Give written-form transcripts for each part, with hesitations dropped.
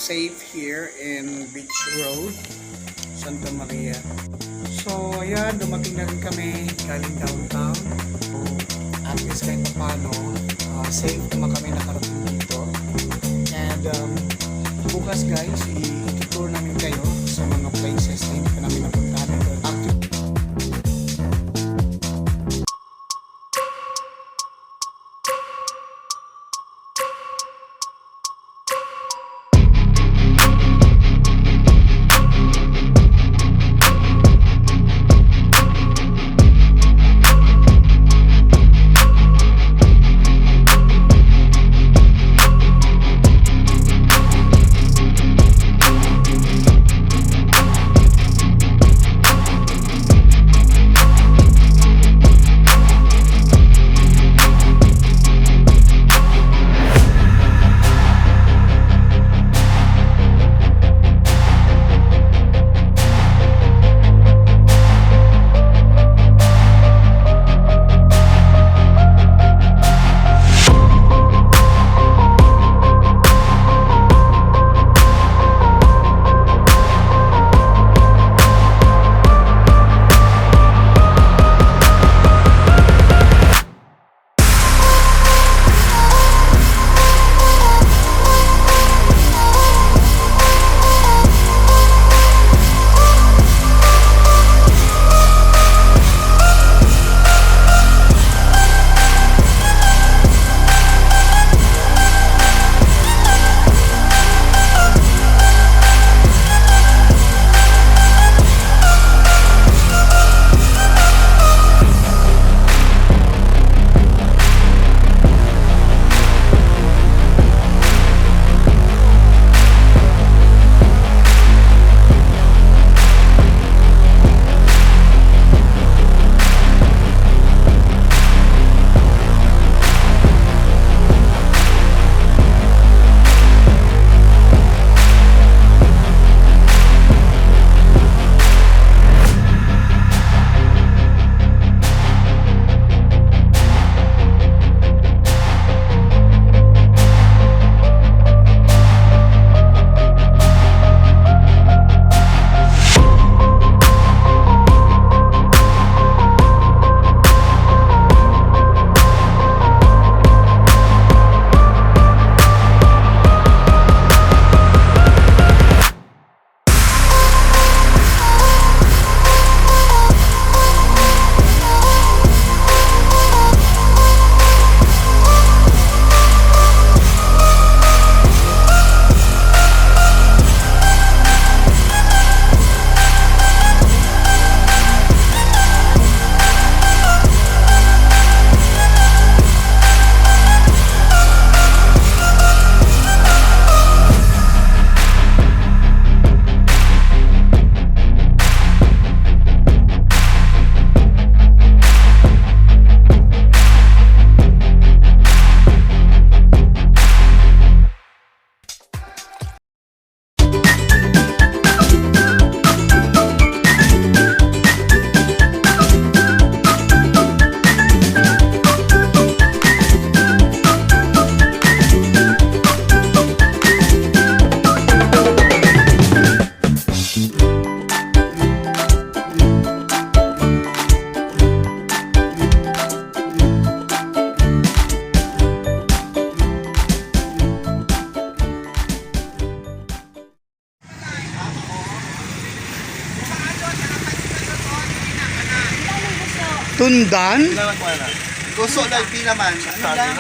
safe here in Beach Road, Santa Maria. So, ayan, dumating na rin kami galing downtown. At least kahit paano, safe naman kami nakarating dito. And bukas guys, i-tour namin kayo sa mga places na hindi pa namin napuntahan. Tundan? Gusto lang pinaman. Ano lang?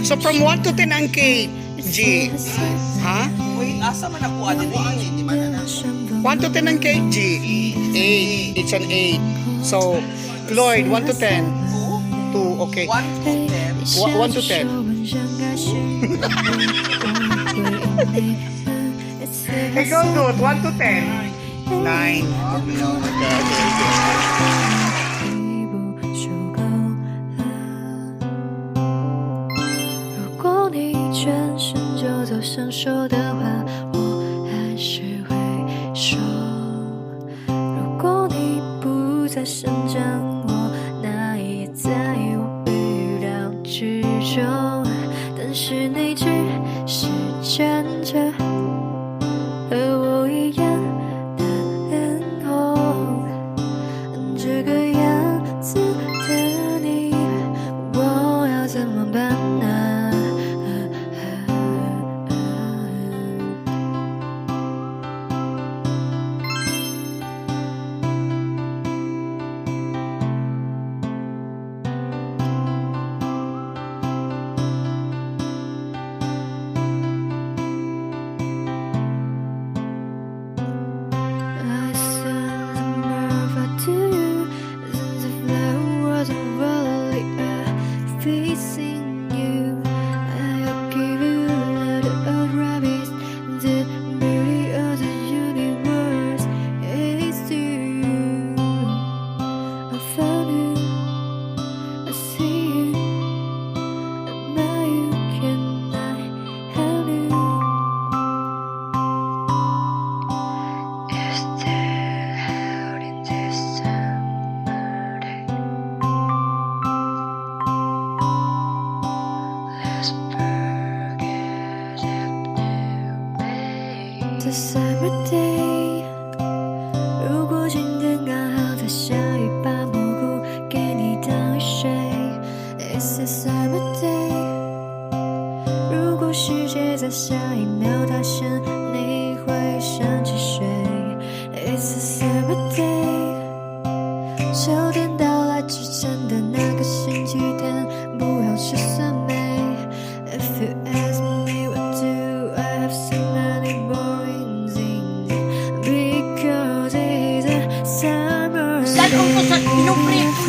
So from 1 to 10 ang KG. Ha? Wait, asa man ako adin hindi man na. 1 to 10 ang KG. 8. It's an 8. So, Lloyd, 1 to 10. 2, okay. 1 to 10. 1 to 10. Ikaw, Dut, 1 to 10. 9. Oh my God. 想说的话，我还是会说。如果你不再生长我，那也在我预料之中。但是你只是站着，和我一样的脸红，这个样子的你，我要怎么办呢？I sent a mirror to you, since the flower wasn't really facing you. I'll give you a little rabbit, the beauty of the universe is you. I found you, I see you, and now you cannot have you. Is there out in this summer day? Let's forget it now, babe. The summer day， 如果今天刚好在下雨，把蘑菇给你当雨水。It's the summer day， 如果世界在下一秒塌陷，你会想起谁？It's a summer day， 秋天到来之前的那个星期天，不要吃酸梅。If you ask me what do I have so many mornings in it, because it's a summer day.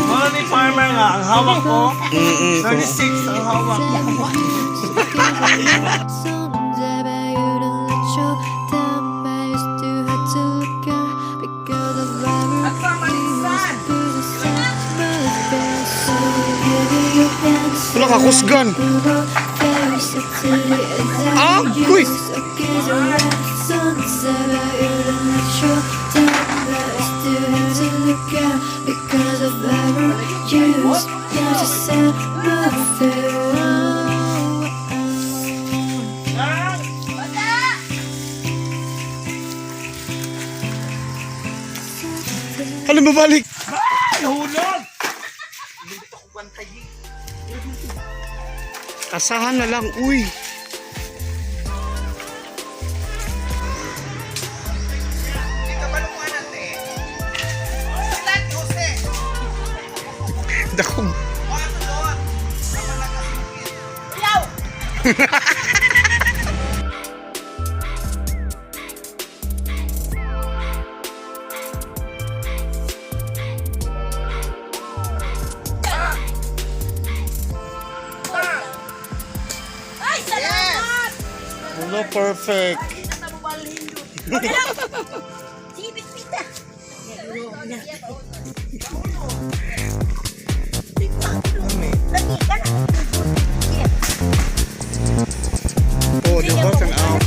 Mga ni farmer nga, ang hawak ko. 36 ang hawak. 손잡아 유를 쳐 담아 you still had to look out because of our so give you dance. Wala ka kusgan. Ah, uy! 손잡아 유를 쳐 담아 you still had to look out because of our use. You're just a Ano mabalik? Nahulog! Asahan na lang, uy. Hindi ka malungan natin. Silat, Jose! Dakong. O ano doon? Sama na kasipin. Uyaw! Ay, salamat! Hello, perfect. Sibit pita! Lagi ka na! Oh, di ba? Sang out.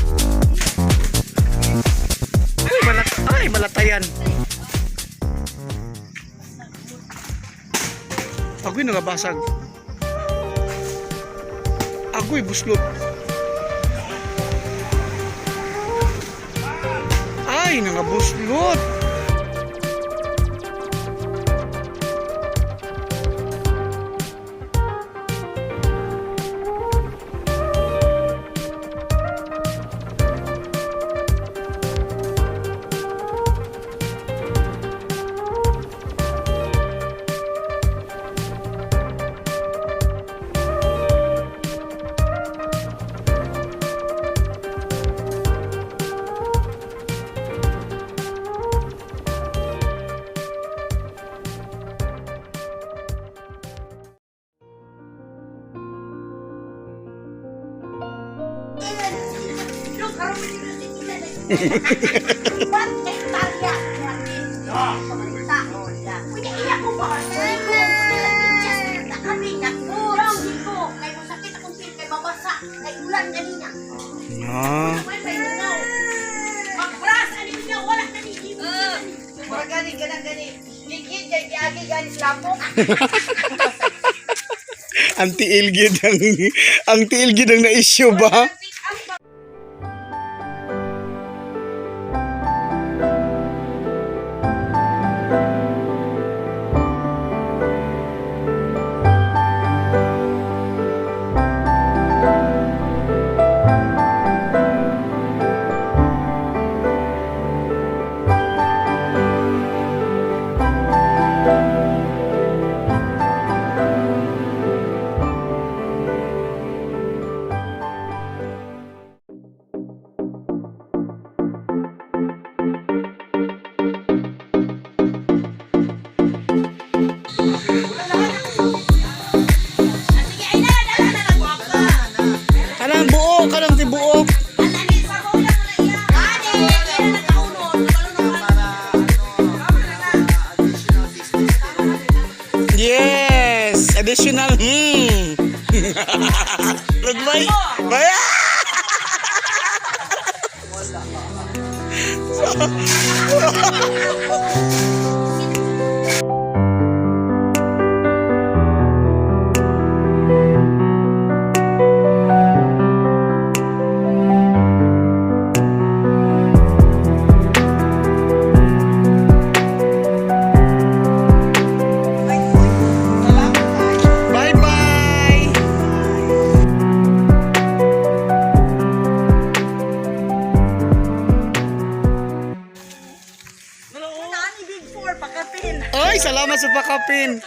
Ay, malatayan. Agoy nangabasag. Agoy buslot. Ay, nangabuslot. What hektarya? Punya iya ko ba? Kami nakurang dito. Kay mo sakit akong kay babasa. Kay ulan ganina. Ah. kay Giagi ganis lapok. Ang tiil gyud ang tiil gyud ang na-issue ba? Sige, ay na, dala na lang ako. Kanang buo, kanang ti buo. Anani, sa kulang na iya. Ate, kaya na nagkaunod. Yes, additional. Nagbay. Baya. Bye-bye. Nani, Big Four, pakapin. Oy, salamat sa pakapin.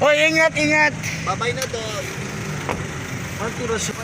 Oy, ingat, ingat. Babay na doon. Arturo siya.